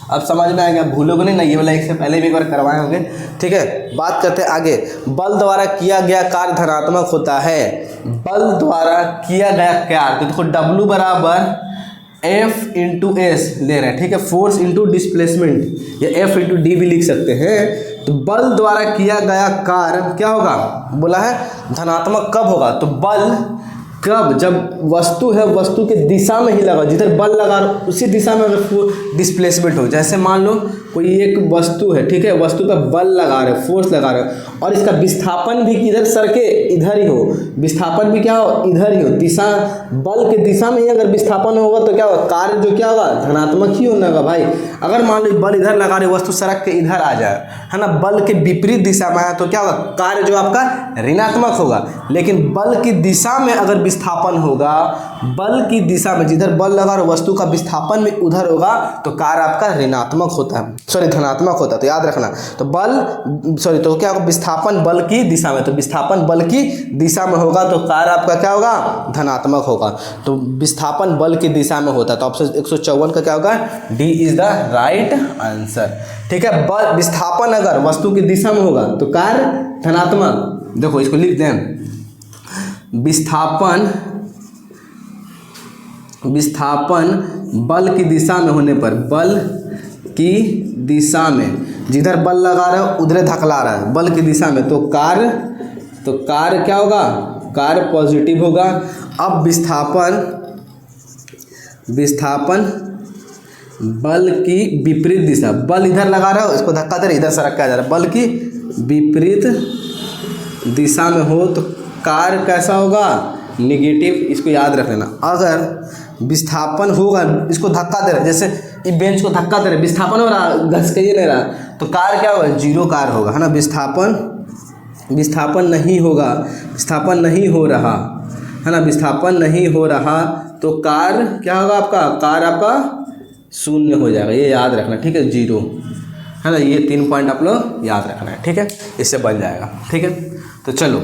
अब समझ में आ गया, भूलोगे नहीं ना, ये वाला एक से पहले भी एक बार करवाए होंगे, ठीक है। बात करते हैं आगे, बल द्वारा किया गया कार्य धनात्मक होता है। बल द्वारा किया गया कार्य, तो देखो W बराबर F इंटू एस ले रहे हैं, ठीक है, फोर्स इंटू डिस्प्लेसमेंट, या F इंटू डी भी लिख सकते हैं। तो बल द्वारा किया गया कार्य क्या होगा, बोला है धनात्मक कब होगा, तो बल कब, जब वस्तु है वस्तु के दिशा में ही लगा, जिधर बल लगा उसी दिशा में अगर डिस्प्लेसमेंट हो। जैसे मान लो कोई एक वस्तु है, ठीक है, वस्तु पर बल लगा रहे, फोर्स लगा रहे, और इसका विस्थापन भी किधर सरके, इधर ही हो, विस्थापन भी क्या हो, इधर ही हो, दिशा, बल के दिशा में ही अगर विस्थापन होगा तो क्या होगा, कार्य जो क्या होगा, धनात्मक ही होना होगा भाई। अगर मान लो बल इधर लगा रहे, वस्तु सड़क के इधर आ जाए, है ना, बल के विपरीत दिशा में आया, तो क्या होगा, कार्य जो आपका ऋणात्मक होगा। लेकिन बल की दिशा में अगर विस्थापन होगा, बल की दिशा में जिधर बल लगा रहे वस्तु का विस्थापन भी उधर होगा, तो कार्य आपका ऋणात्मक होता है, सॉरी धनात्मक होता है। तो याद रखना, तो बल सॉरी तो क्या होगा, विस्थापन बल की दिशा में, तो विस्थापन बल की दिशा में होगा तो कार्य आपका क्या होगा, धनात्मक होगा। तो विस्थापन बल की दिशा में होता है, तो ऑप्शन 154 का क्या होगा, D is the right answer, ठीक है। बल विस्थापन अगर वस्तु की दिशा में होगा तो कार्य धनात्मक। देखो इसको लिख दें, विस्थापन बल की दिशा में होने पर, बल की दिशा में जिधर बल लगा रहा है उधर धकला रहा है, बल की दिशा में, तो कार्य क्या होगा, कार्य पॉजिटिव होगा। अब विस्थापन बल की विपरीत दिशा, बल इधर लगा रहा है, इसको धक्का दे रहा है, इधर सरक के जा रहा है, बल की विपरीत दिशा में हो तो कार्य कैसा होगा, निगेटिव। इसको याद रख लेना। अगर विस्थापन होगा, इसको धक्का दे रहा है, जैसे ये बेंच को धक्का दे रहा है, विस्थापन हो रहा, घस के नहीं रहा, तो कार्य क्या होगा, जीरो कार्य होगा, है ना। विस्थापन नहीं होगा, विस्थापन नहीं हो रहा, है ना, विस्थापन नहीं हो रहा तो कार क्या होगा आपका, कार आपका शून्य हो जाएगा, ये याद रखना, ठीक है, 0 है ना। ये 3 पॉइंट आप लोग याद रखना है, ठीक है, इससे बन जाएगा, ठीक है। तो चलो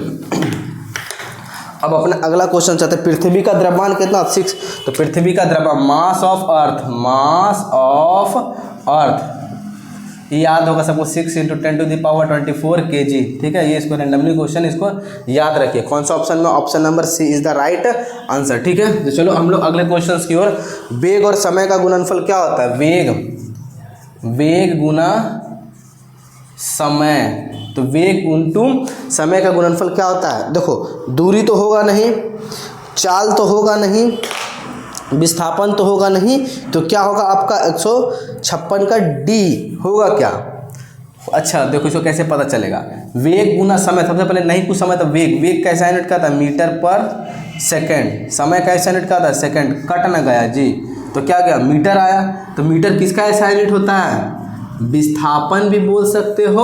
अब अपना अगला क्वेश्चन चाहते हैं, पृथ्वी का द्रव्यमान कितना, 6। तो पृथ्वी का द्रव्यमान mass of earth, mass of earth, ये याद होगा सबको, 6 × 10⁻24 kg, ठीक है। ये इसको रैंडमली क्वेश्चन इसको याद रखिए। कौन सा ऑप्शन में, option number C is the right answer, ठीक है। तो चलो हम लोग अगले क्वेश्चन की ओर। वेग और समय का गुणनफल क्या होता है, वेग गुना समय, तो वेग इंटू समय का गुणनफल क्या होता है। देखो दूरी तो होगा नहीं, चाल तो होगा नहीं, विस्थापन तो होगा नहीं, तो क्या होगा आपका 156 का डी होगा क्या। अच्छा देखो इसको कैसे पता चलेगा, वेग गुना समय, सबसे पहले नहीं कुछ समय तो वेग कैसा यूनिट का था, मीटर पर सेकंड, समय कैसा यूनिट का था, सेकंड, कट ना गया जी, तो क्या गया, मीटर आया। तो मीटर किसका ऐसा यूनिट होता है, विस्थापन भी बोल सकते हो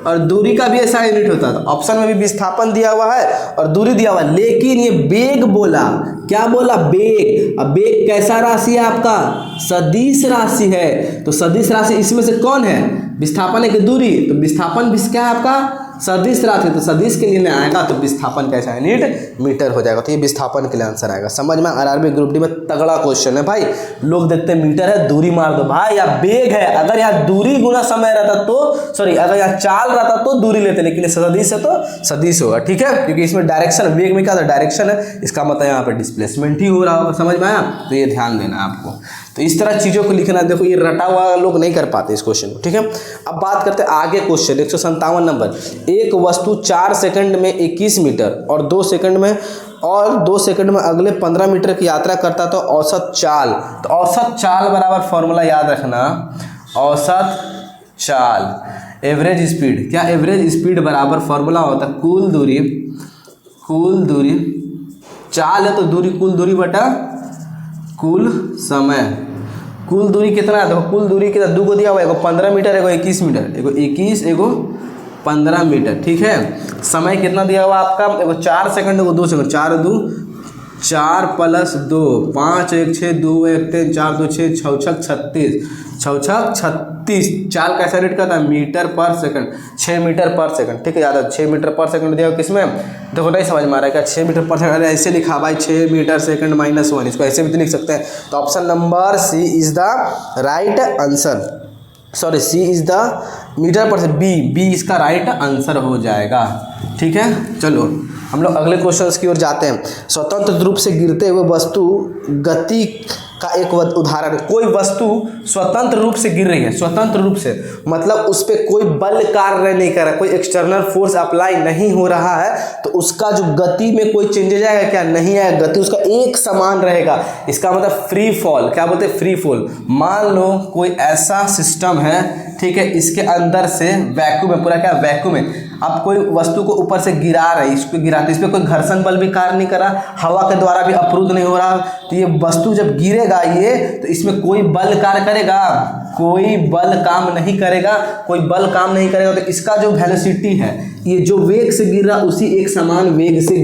और दूरी का भी ऐसा यूनिट होता है। तो ऑप्शन में भी विस्थापन दिया हुआ है और दूरी दिया हुआ है, लेकिन ये वेग बोला, क्या बोला, वेग। अब वेग कैसा राशि है आपका, सदिश राशि है। तो सदिश राशि इसमें से कौन है, विस्थापन है कि दूरी, तो विस्थापन भी क्या है आपका, सदिश राशि, तो सदिश के लिए नहीं आएगा, तो विस्थापन कैसा यूनिट, मीटर हो जाएगा। तो ये विस्थापन के लिए आंसर आएगा। समझ में, आरआरबी ग्रुप डी में तगड़ा क्वेश्चन है भाई। लोग देखते हैं मीटर है, दूरी मार दो भाई, या वेग है, अगर यहाँ दूरी गुना समय रहता तो सॉरी, अगर यहाँ चाल रहता तो दूरी लेते, लेकिन सदिश है तो सदिश होगा, ठीक है, क्योंकि इसमें डायरेक्शन, वेग में क्या था, डायरेक्शन है, इसका मतलब यहाँ पे डिस्प्लेसमेंट ही हो रहा होगा। समझ में आया, तो ये ध्यान देना आपको। तो इस तरह चीज़ों को लिखना, देखो ये रटा हुआ लोग नहीं कर पाते इस क्वेश्चन को, ठीक है। अब बात करते हैं आगे क्वेश्चन 157 नंबर। एक वस्तु 4 सेकंड में 21 मीटर और 2 सेकंड में अगले 15 मीटर की यात्रा करता तो औसत चाल, तो औसत चाल बराबर फॉर्मूला याद रखना, औसत चाल, एवरेज स्पीड, क्या एवरेज स्पीड बराबर फॉर्मूला होता है कुल दूरी, चाल है तो दूरी, कुल दूरी बटा कुल समय। कुल दूरी कितना है, देखो कुल दूरी कितना, 2 को दिया हुआ है, एगो 15 मीटर, एगो 21 मीटर, एगो 21 एगो 15 मीटर, ठीक है। समय कितना दिया हुआ आपका, एगो 4 सेकंड, एगो 2 सेकंड, 4 2 4 + 2 5 1 6 2 1 3 4 2 6 6 36, चाल कैसा रेट का था, मीटर पर सेकंड, 6 मीटर पर सेकंड, ठीक है। याद है 6 मीटर पर सेकंड दिया किसमें, देखो नहीं समझ में आ रहा है क्या, 6 मीटर पर सेकंड, ऐसे लिखा भाई 6 मीटर सेकंड -1, इसको ऐसे भी तो लिख सकते हैं। तो option number C is the right answer, sorry C is the metre पर से, बी इसका राइट आंसर हो जाएगा, ठीक है। चलो हम लोग अगले क्वेश्चन की ओर जाते हैं। स्वतंत्र रूप से गिरते हुए वस्तु गति का एक उदाहरण, कोई वस्तु स्वतंत्र रूप से गिर रही है, स्वतंत्र रूप से मतलब उस पर कोई बल कार्य नहीं कर रहा है, कोई एक्सटर्नल फोर्स अप्लाई नहीं हो रहा है, तो उसका जो गति में कोई चेंजेज आएगा क्या, नहीं आएगा, गति उसका एक समान रहेगा। इसका मतलब फ्री फॉल, क्या बोलते हैं, फ्री फॉल। मान लो कोई ऐसा सिस्टम है, ठीक है, इसके अंदर से वैक्यूम है, पूरा क्या वैक्यूम है, अब कोई वस्तु को ऊपर से गिरा रहा है, इसको गिराते, इस पर कोई घर्षण बल भी कार्य नहीं कर रहा, हवा के द्वारा भी अवरुद्ध नहीं हो रहा, तो ये वस्तु जब गिरेगा ये, तो इसमें कोई बल कार्य करेगा, कोई बल काम नहीं करेगा, तो इसका जो वेलोसिटी है, ये जो वेग से गिर रहा उसी एक समान वेग से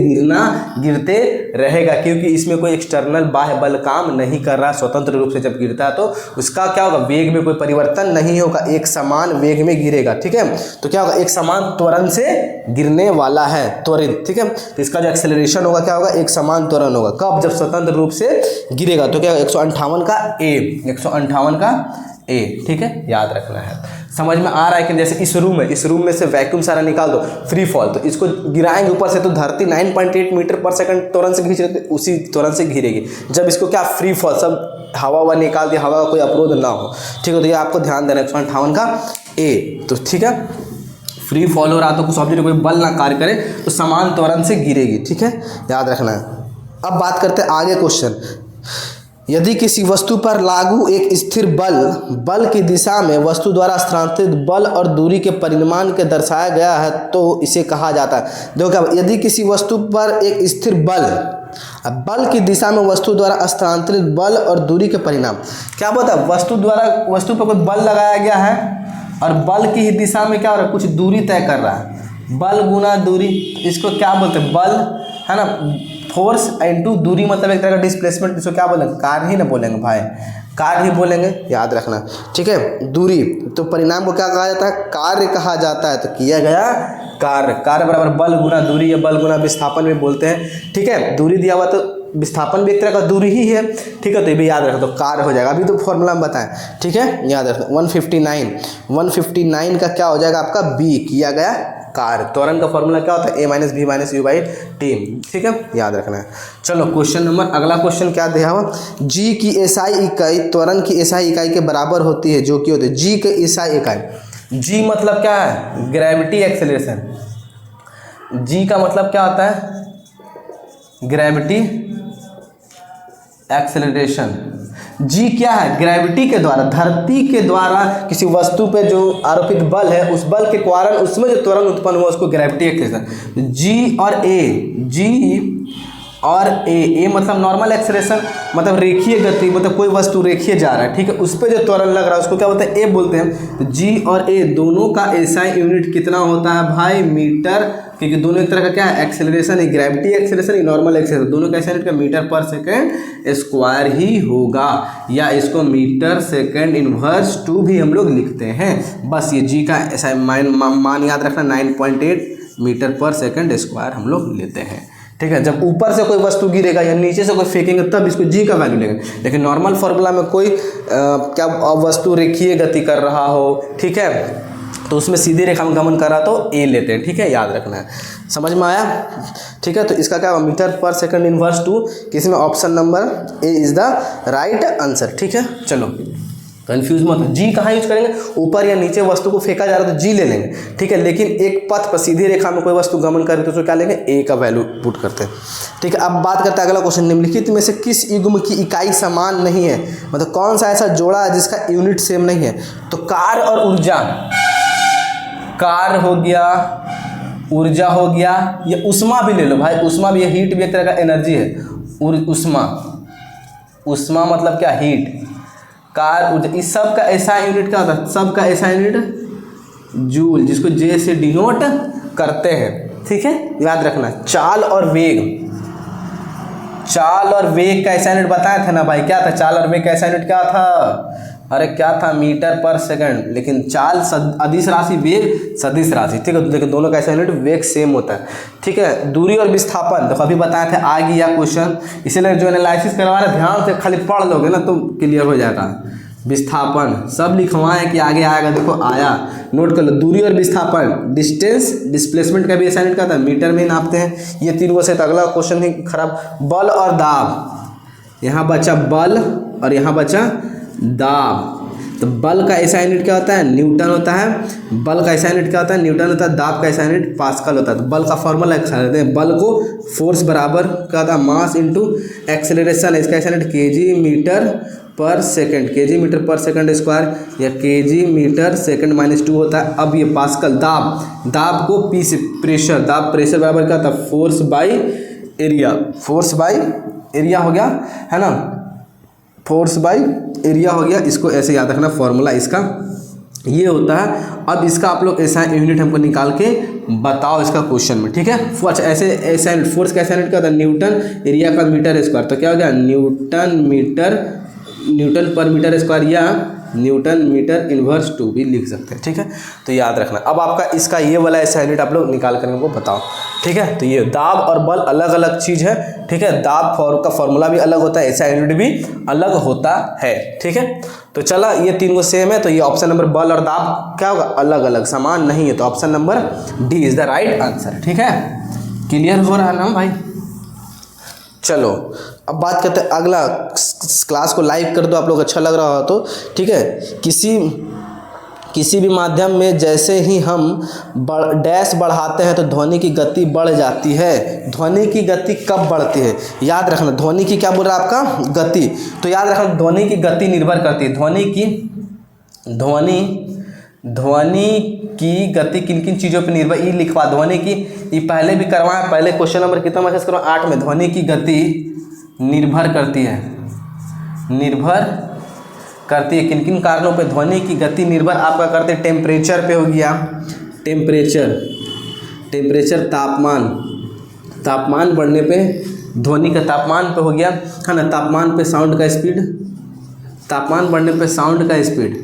गिरते रहेगा, क्योंकि इसमें कोई एक्सटर्नल बाह्य बल काम नहीं कर रहा। स्वतंत्र रूप से जब गिरता है तो उसका क्या होगा, वेग में कोई परिवर्तन नहीं होगा, एक समान वेग में गिरेगा, ठीक है। तो क्या होगा, एक समान त्वरण से गिरने वाला है, त्वरित, ठीक है। तो इसका जो एक्सेलरेशन होगा क्या होगा, एक समान त्वरण होगा, कब, जब स्वतंत्र रूप से गिरेगा। तो क्या 158 का ए, 158 का ए, ठीक है, याद रखना है। समझ में आ रहा है कि जैसे इस रूम में से वैक्यूम सारा निकाल दो, फ्री फॉल, तो इसको गिराएंगे ऊपर से, तो धरती 9.8 मीटर पर सेकंड त्वरण से खींच रही है, उसी त्वरण से घिरेगी। जब इसको क्या फ्री फॉल, सब हवा निकाल दिया, हवा का कोई अवरोध ना हो, ठीक है। तो ये आपको ध्यान देना है 158 का ए, तो ठीक है, फ्री फॉल हो रहा तो कुछ ऑब्जेक्ट कोई बल ना कार्य करे तो समान त्वरण से गिरेगी, ठीक है, याद रखना है। अब बात करते हैं आगे क्वेश्चन। यदि किसी वस्तु पर लागू एक स्थिर बल की दिशा में वस्तु द्वारा स्थानांतरित बल और दूरी के परिमाण के दर्शाया गया है तो इसे कहा जाता है। देखो क्या, यदि किसी वस्तु पर एक स्थिर बल की दिशा में वस्तु द्वारा स्थानांतरित बल और दूरी के परिणाम, क्या बोलता है, वस्तु पर कोई बल लगाया गया है और बल की ही दिशा में क्या हो रहा है, कुछ दूरी तय कर रहा है, बल गुना दूरी, इसको क्या बोलते हैं, बल है ना। फोर्स इनटू दूरी मतलब एक तरह का डिस्प्लेसमेंट, इसको क्या बोलेंगे, कार्य ही ना बोलेंगे भाई, कार्य ही बोलेंगे, याद रखना, ठीक है। दूरी तो परिणाम को क्या कहा जाता है, कार्य कहा जाता है। तो किया गया कार्य, कार्य बराबर बल गुना दूरी या बल गुना विस्थापन भी बोलते हैं, ठीक है। दूरी दिया हुआ तो विस्थापन भी एक तरह का दूरी ही है, ठीक है। तो ये भी याद रखो, तो कार्य हो जाएगा। अभी तो फॉर्मूला में बताएं, ठीक है, याद रखो। 159 का क्या हो जाएगा आपका, बी, किया गया कार्य। त्वरण का फॉर्मूला क्या होता है, a - b - u / t, ठीक है, याद रखना है। चलो क्वेश्चन नंबर, अगला क्वेश्चन क्या दिया हुआ, g की एसआई इकाई त्वरण की एसआई इकाई के बराबर होती है, जो कि होती है g की एसआई इकाई। g मतलब क्या है, ग्रेविटी एक्सेलरेशन। g का मतलब क्या होता है, ग्रेविटी एक्सेलरेशन। जी क्या है, ग्रेविटी के द्वारा, धरती के द्वारा किसी वस्तु पे जो आरोपित बल है, उस बल के कारण उसमें जो त्वरण उत्पन्न हुआ उसको ग्रेविटी एक्सेलरेशन। जी और ए, जी और ए मतलब नॉर्मल एक्सेलरेशन, मतलब रेखीय गति, मतलब कोई वस्तु रेखीय जा रहा है, ठीक है, उस पर जो त्वरण लग रहा है उसको क्या बोलते हैं, ए बोलते हैं। तो जी और ए दोनों का एसआई यूनिट कितना होता है भाई, मीटर, क्योंकि दोनों एक तरह का क्या है, एक्सेलरेशन है, ग्रेविटी एक्सेलरेशन, नॉर्मल एक्सेलरेशन, दोनों का एसआई यूनिट का मीटर पर सेकेंड स्क्वायर ही होगा, या इसको मीटर सेकेंड इनवर्स 2 भी हम लोग लिखते हैं। बस ये जी का एसआई मान याद रखना, 9.8 मीटर पर सेकेंड स्क्वायर हम लोग लेते हैं, ठीक है। जब ऊपर से कोई वस्तु गिरेगा या नीचे से कोई फेंकेंगे तब इसको जी का वैल्यू लेंगे, लेकिन नॉर्मल फार्मूला में कोई क्या वस्तु रेखीय गति कर रहा हो, ठीक है, तो उसमें सीधी रेखा में गमन कर रहा तो ए लेते हैं, ठीक है, याद रखना है। समझ में आया, ठीक है। तो इसका क्या होगा, मीटर पर सेकंड इनवर्स 2, किसमें option number A is the right answer, ठीक है। चलो कंफ्यूज मत, जी कहाँ यूज करेंगे, ऊपर या नीचे वस्तु को फेंका जा रहा है तो जी ले लेंगे, ठीक है, लेकिन एक पथ पर सीधी रेखा में कोई वस्तु गमन करे तो उसको क्या लेंगे, ए का वैल्यू पुट करते हैं, ठीक है। अब बात करते हैं अगला क्वेश्चन, निम्नलिखित में से किस युग्म की इकाई समान नहीं है, मतलब कौन सा ऐसा जोड़ा है जिसका यूनिट सेम नहीं है। तो कार्य और ऊर्जा, कार्य हो गया, ऊर्जा हो गया, ये उष्मा भी ले लो भाई, उष्मा भी, हीट भी एक तरह का एनर्जी है, उष्मा, उष्मा मतलब क्या, हीट, कार्य, ऊर्जा, इस सब का ऐसा यूनिट क्या होता है, सब का ऐसा यूनिट जूल, जिसको जे से डिनोट करते हैं, ठीक है, याद रखना। चाल और वेग, चाल और वेग का ऐसा यूनिट बताया था ना भाई, क्या था, चाल और वेग का ऐसा यूनिट क्या था, अरे क्या था, मीटर पर सेकंड, लेकिन चाल अदिश राशि, वेग सदिश राशि, ठीक है, लेकिन दोनों का ऐसा यूनिट वेग सेम होता है, ठीक है। दूरी और विस्थापन तो कभी बताए थे, आ गया क्वेश्चन, इसीलिए जो एनालिसिस करवा रहे ध्यान से खाली पढ़ लोगे ना तो क्लियर हो जाएगा। विस्थापन सब लिखवाएं कि आगे आएगा, देखो आया, नोट कर लो। दूरी और विस्थापन, डिस्टेंस, डिस्प्लेसमेंट का भी ऐसा यूनिट क्या था, मीटर में नापते हैं, ये तीन को से। तो अगला क्वेश्चन ही खराब, बल और दाब, यहाँ बचा बल और यहाँ बचा दाब। तो बल का ऐसा यूनिट क्या होता है, न्यूटन होता है, बल का ऐसा यूनिट क्या होता है, न्यूटन होता है, दाब का ऐसा यूनिट पास्कल होता है। तो बल का फॉर्मूला देते हैं, बल को फोर्स बराबर क्या होता है, मास इंटू एक्सेलरेशन, इसका ऐसा यूनिट केजी मीटर पर सेकंड, केजी मीटर पर सेकंड स्क्वायर, या केजी मीटर सेकंड -2 होता है। अब ये पास्कल, दाब, दाब को पी से प्रेशर, दाब प्रेशर बराबर क्या होता है, force by area, force by area हो गया, है ना, फोर्स बाई एरिया हो गया। इसको ऐसे याद रखना, फॉर्मूला इसका ये होता है। अब इसका आप लोग ऐसा यूनिट हमको निकाल के बताओ इसका क्वेश्चन में, ठीक है। अच्छा ऐसे ऐसा यूनिट, फोर्स का ऐसा यूनिट क्या होता है, न्यूटन, एरिया का मीटर स्क्वायर, तो क्या हो गया, न्यूटन मीटर, न्यूटन पर मीटर स्क्वायर, या न्यूटन मीटर इनवर्स 2 भी लिख सकते हैं, ठीक है। तो याद रखना। अब आपका इसका ये वाला ऐसा यूनिट आप लोग निकाल कर हमको बताओ, ठीक है। तो ये दाब और बल अलग अलग चीज़ है, ठीक है, दाब का फॉर्मूला भी अलग होता है, ऐसा यूनिट भी अलग होता है, ठीक है। तो चला, ये तीन को सेम है, तो ये ऑप्शन नंबर बल और दाब क्या होगा, अलग अलग, समान नहीं है, तो option number D is the right answer, ठीक है। क्लियर हो रहा है ना भाई। चलो अब बात करते हैं अगला, क्लास को लाइव कर दो आप लोग, अच्छा लग रहा हो तो, ठीक है। किसी भी माध्यम में जैसे ही हम डैश बढ़ाते हैं तो ध्वनि की गति बढ़ जाती है। ध्वनि की गति कब बढ़ती है, याद रखना, ध्वनि की क्या बोल रहा है आपका, गति। तो याद रखना, ध्वनि की गति निर्भर करती है, ध्वनि की गति किन किन चीज़ों पर निर्भर, ये लिखवा, ध्वनि की, ये पहले भी करवाया, पहले क्वेश्चन नंबर कितना मैसेज करो, 8 में। ध्वनि की गति निर्भर करती है, किन किन कारणों पे ध्वनि की गति निर्भर आपका करते हैं, टेम्परेचर पे हो गया, टेम्परेचर, तापमान, तापमान बढ़ने पे ध्वनि का तापमान पे हो गया है ना, तापमान पे साउंड का स्पीड, तापमान बढ़ने पे साउंड का स्पीड,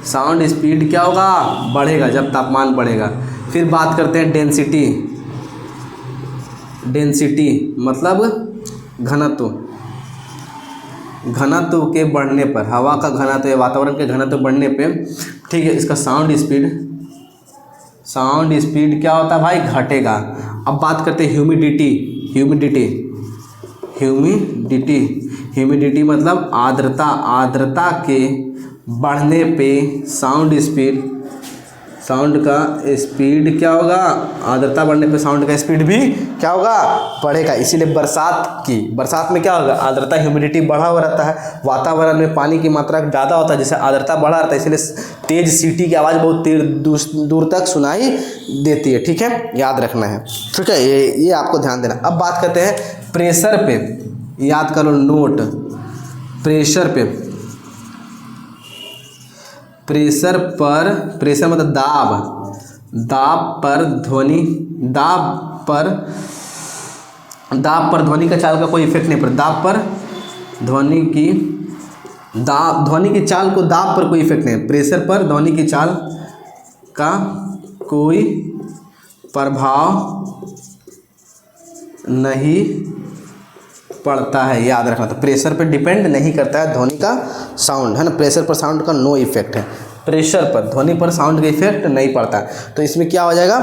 साउंड स्पीड क्या होगा, बढ़ेगा जब तापमान बढ़ेगा। फिर बात करते हैं डेंसिटी, डेंसिटी मतलब घनत्व, घनत्व के बढ़ने पर, हवा का घनत्व या वातावरण के घनत्व बढ़ने पे, ठीक है, इसका साउंड स्पीड, साउंड स्पीड क्या होता है भाई, घटेगा। अब बात करते हैं ह्यूमिडिटी, ह्यूमिडिटी, ह्यूमिडिटी, ह्यूमिडिटी मतलब आर्द्रता, आर्द्रता के बढ़ने पे साउंड स्पीड, साउंड का स्पीड क्या होगा, आर्द्रता बढ़ने पे साउंड का स्पीड भी क्या होगा, बढ़ेगा। इसीलिए बरसात की, बरसात में क्या होगा, आर्द्रता ह्यूमिडिटी बढ़ा हुआ रहता है, वातावरण में पानी की मात्रा ज़्यादा होता है, जैसे आर्द्रता बढ़ा रहता है, इसलिए तेज सीटी की आवाज़ बहुत दूर तक सुनाई देती है। ठीक है, याद रखना है। ठीक है, ये आपको ध्यान देना। अब बात करते हैं प्रेशर पे, याद करो नोट, प्रेशर पे, प्रेशर पर, प्रेशर मतलब दाब, दाब पर ध्वनि, दाब पर ध्वनि का चाल का कोई इफेक्ट नहीं पड़ता, दाब पर ध्वनि की, ध्वनि की चाल को दाब पर कोई इफेक्ट नहीं, प्रेशर पर ध्वनि की चाल का कोई प्रभाव नहीं पड़ता है, याद रखना। तो प्रेशर पे डिपेंड नहीं करता है ध्वनि का साउंड, है ना, प्रेशर पर साउंड का नो इफेक्ट है, प्रेशर पर ध्वनि पर साउंड का इफेक्ट नहीं पड़ता। तो इसमें क्या हो जाएगा,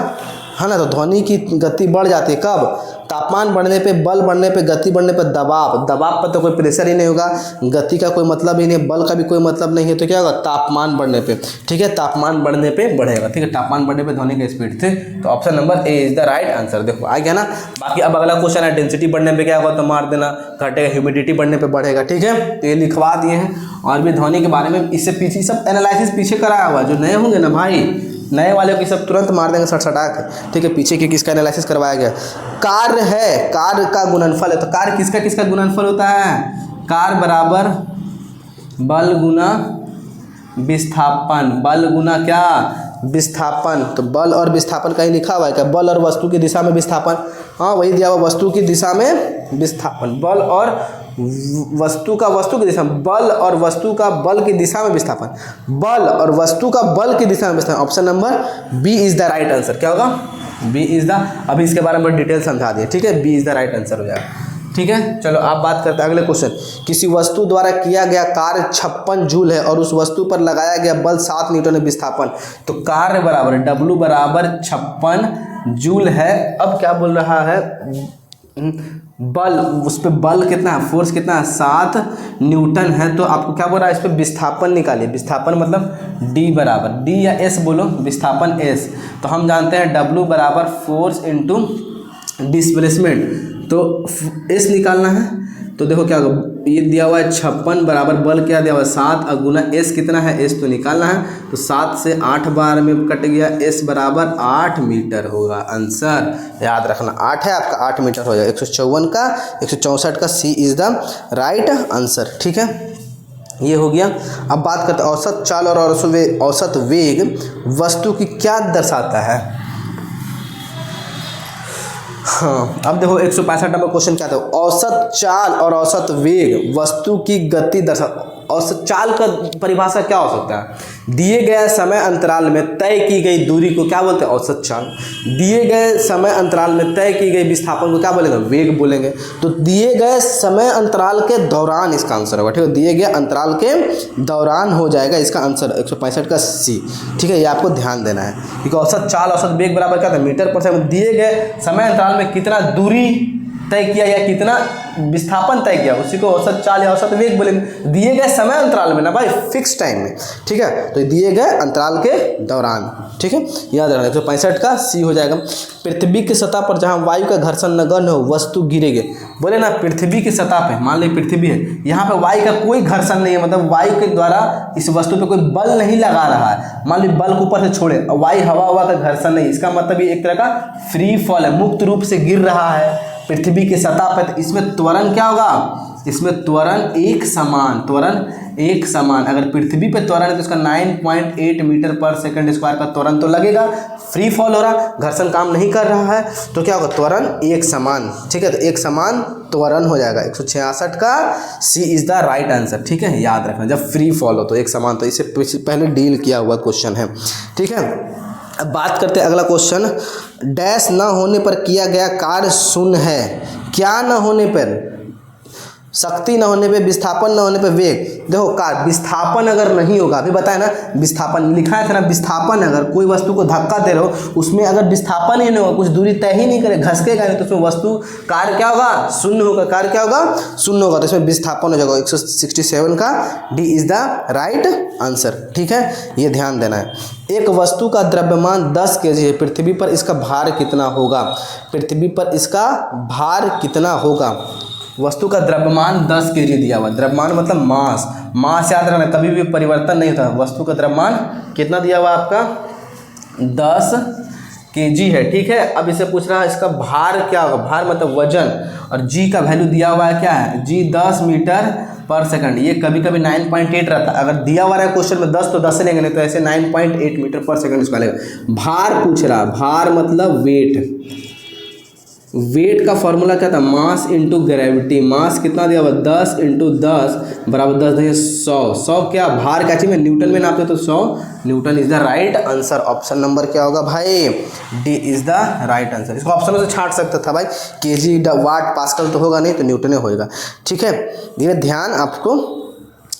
है ना, तो ध्वनि की गति बढ़ जाती है कब, तापमान बढ़ने पे, बल बढ़ने पे, गति बढ़ने पे, दबाव, दबाव पर तो कोई प्रेशर ही नहीं होगा, गति का कोई मतलब ही नहीं, बल का भी कोई मतलब नहीं है, तो क्या होगा, तापमान बढ़ने पे। ठीक है, तापमान बढ़ने पे बढ़ेगा। ठीक है, तापमान बढ़ने पे ध्वनि का स्पीड थे, तो option number A is the right answer. देखो आ गया ना। बाकी अब अगला क्वेश्चन है डेंसिटी बढ़ने पे क्या होगा, तो मार देना, घटेगा, ह्यूमिडिटी बढ़ने पे बढ़ेगा। ठीक है, तो ये लिखवा दिए हैं। और भी ध्वनि के बारे में इससे पीछे सब एनालिसिस पीछे कराया हुआ, जो नए होंगे ना भाई, नए वाले की सब तुरंत मार देंगे सटसटा के। ठीक है, पीछे की किसका एनालिसिस करवाया गया, कार्य है, कार्य का गुणनफल है, तो कार्य किसका किसका गुणनफल होता है, कार्य बराबर बल गुना विस्थापन, बल गुना क्या, विस्थापन। तो बल और विस्थापन का ही लिखा हुआ है क्या, बल और वस्तु की दिशा में विस्थापन, हाँ वही दिया हुआ, वस्तु की दिशा में विस्थापन, बल और वस्तु का वस्तु की दिशा में, बल और वस्तु का बल की दिशा में विस्थापन, बल और वस्तु का बल की दिशा में विस्थापन। Option number B is the right answer. क्या होगा, बी इज द, अभी इसके बारे में डिटेल समझा दिए। ठीक है, B is the right answer हो जाएगा। ठीक है, चलो आप बात करते हैं अगले क्वेश्चन। किसी वस्तु द्वारा किया गया कार्य 56 जूल है और उस वस्तु पर लगाया गया बल 7 न्यूटन है विस्थापन। तो कार्य बराबर W बराबर 56 जूल है। अब क्या बोल रहा है, बल, उस पर बल कितना है, फोर्स कितना है, 7 न्यूटन है। तो आपको क्या बोल रहा है, इस पर विस्थापन निकालिए। विस्थापन मतलब D बराबर, D या S बोलो, विस्थापन S। तो हम जानते हैं W बराबर फोर्स इंटू डिस्प्लेसमेंट, तो S निकालना है। तो देखो क्या होगा, ये दिया हुआ है 56 बराबर बल क्या दिया हुआ है 7 और गुना S कितना है, S तो निकालना है। तो 7 से 8 बार में कट गया, S बराबर 8 मीटर होगा आंसर। याद रखना 8 है आपका, 8 मीटर हो जाएगा। 154 का 164 का C is the right answer. ठीक है, ये हो गया। अब बात करते हैं औसत चाल और औसत वेग वस्तु की क्या दर्शाता है। हाँ, अब देखो 165 नंबर क्वेश्चन क्या था, औसत चाल और औसत वेग वस्तु की गति दर्शा। औसत चाल का परिभाषा क्या हो सकता है, दिए गए समय अंतराल में तय की गई दूरी को क्या बोलते हैं, औसत चाल। दिए गए समय अंतराल में तय की गई विस्थापन को क्या बोलेंगे, वेग बोलेंगे। तो दिए गए समय अंतराल के दौरान इसका आंसर होगा। ठीक है, दिए गए अंतराल के दौरान हो जाएगा इसका आंसर 165 का C। ठीक है, ये आपको ध्यान देना है, क्योंकि औसत चाल औसत वेग बराबर क्या था, मीटर पर सेकंड। दिए गए समय अंतराल में कितना दूरी तय किया या कितना विस्थापन तय किया, उसी को औसत चाल या औसत वेग बोलेंगे। दिए गए समय अंतराल में ना भाई, फिक्स टाइम में। ठीक है, तो दिए गए अंतराल के दौरान। ठीक है, याद रखना 165 का C हो जाएगा। पृथ्वी की सतह पर जहां वायु का घर्षण नगण्य हो वस्तु गिरेगी। बोले ना पृथ्वी की सतह पे, मान ली पृथ्वी है, यहाँ पे वायु का कोई घर्षण नहीं है, मतलब वायु के द्वारा इस वस्तु पे कोई बल नहीं लगा रहा है। मान ली बल को ऊपर से छोड़े, वायु हवा का घर्षण नहीं, इसका मतलब ये एक तरह का फ्री फॉल है, मुक्त रूप से गिर रहा है पृथ्वी की सतह पर। तो इसमें त्वरण क्या होगा, इसमें त्वरण एक समान, त्वरण एक समान। अगर पृथ्वी पे त्वरण है तो इसका 9.8 मीटर पर सेकंड स्क्वायर का त्वरण तो लगेगा। फ्री फॉल हो रहा, घर्षण काम नहीं कर रहा है, तो क्या होगा, त्वरण एक समान। ठीक है, तो एक समान त्वरण हो जाएगा। 166 का सी इज द राइट आंसर। ठीक है, याद रखना, जब फ्री फॉल हो तो एक समान, तो इससे पहले डील किया हुआ क्वेश्चन है। ठीक है, अब बात करते हैं अगला क्वेश्चन। डैश न होने पर किया गया कार्य शून्य है। क्या न होने पर? शक्ति न होने पे, विस्थापन न होने पे, वेग। देखो कार्य, विस्थापन अगर नहीं होगा, अभी बताया ना, विस्थापन लिखा है था ना, विस्थापन अगर कोई वस्तु को धक्का दे रहे हो उसमें अगर विस्थापन ही नहीं होगा, कुछ दूरी तय ही नहीं करे, घसकेगा नहीं, तो उसमें वस्तु कार्य क्या होगा, शून्य होगा। कार्य क्या होगा, शून्य होगा, तो इसमें विस्थापन हो जाएगा। 167 का D is the right answer. ठीक है, ये ध्यान देना है। एक वस्तु का द्रव्यमान 10 kg है, पृथ्वी पर इसका भार कितना होगा? पृथ्वी पर इसका भार कितना होगा? वस्तु का द्रव्यमान 10 kg दिया हुआ। द्रव्यमान मतलब मास, मास याद रखना, कभी भी परिवर्तन नहीं होता। वस्तु का द्रव्यमान कितना दिया हुआ आपका, 10 kg है। ठीक है, अब इसे पूछ रहा है इसका भार क्या होगा, भार मतलब वजन, और जी का वैल्यू दिया हुआ है क्या है, जी 10 मीटर पर सेकंड। ये कभी कभी 9.8 रहता है, अगर दिया हुआ है क्वेश्चन में 10 तो 10 से लेंगे, नहीं तो ऐसे 9.8 मीटर पर सेकंड इसका लेगा। भार पूछ रहा, भार मतलब वेट। वेट का फॉर्मूला क्या था, मास इंटू ग्रेविटी। मास कितना दिया हुआ, 10 इंटू 10 बराबर 10 नहीं 100। 100 क्या, भार क्या चाहिए, न्यूटन में नापते तो 100 Newton is the right answer. Option number क्या होगा भाई, D is the right answer. इसको ऑप्शन से छांट सकता था भाई, केजी वाट पास्कल तो होगा नहीं, तो न्यूटन होगा। ठीक है, ये ध्यान आपको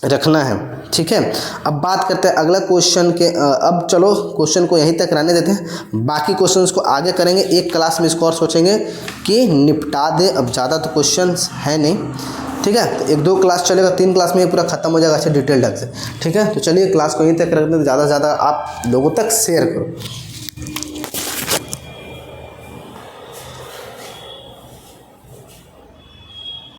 रखना है। ठीक है, अब बात करते हैं अगला क्वेश्चन के। अब चलो क्वेश्चन को यहीं तक रहने देते हैं, बाकी क्वेश्चंस को आगे करेंगे। एक क्लास में इसको और सोचेंगे कि निपटा दे, अब ज़्यादा तो क्वेश्चंस है नहीं। ठीक है, तो 1-2 क्लास चलेगा, 3 क्लास में ये पूरा खत्म हो जाएगा अच्छे डिटेल ढंग से। ठीक है, तो चलिए क्लास को यहीं तक रखते हैं, ज़्यादा से ज़्यादा आप लोगों तक शेयर करो।